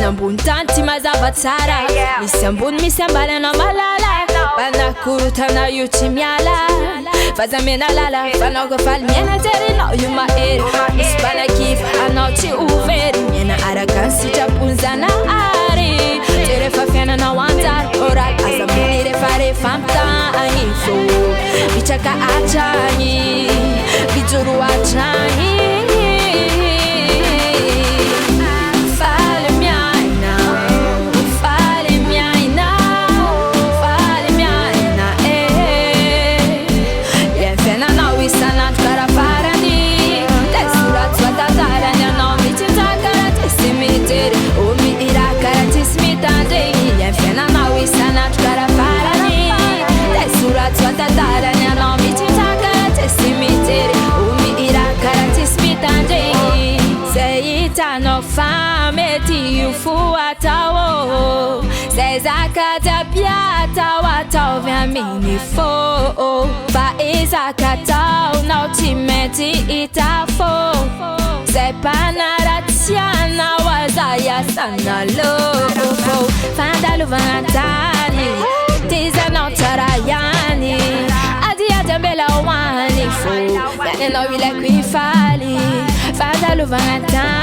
ambony tany ty mazava tsara misy ambony misy ambany anao malala panakorotana io tsy miala faza mena lala fanao ko faly miena terinao io mahery misy panakifa anao tsy overy miena araka ny sitrapony-janahary te rehefa fiainanao anjara oral aza mony rehefa ampitagny fô mitraka atragny mijoro atragny Ataovy aminy fô fa izaka tao nao tsy mety hita fô zay mpanaratsianao aza iasana lofô fandalovana tany tizanao tsara ihany adiady ambela hoany fô miany anao ilaiko hifaly fandalovana tany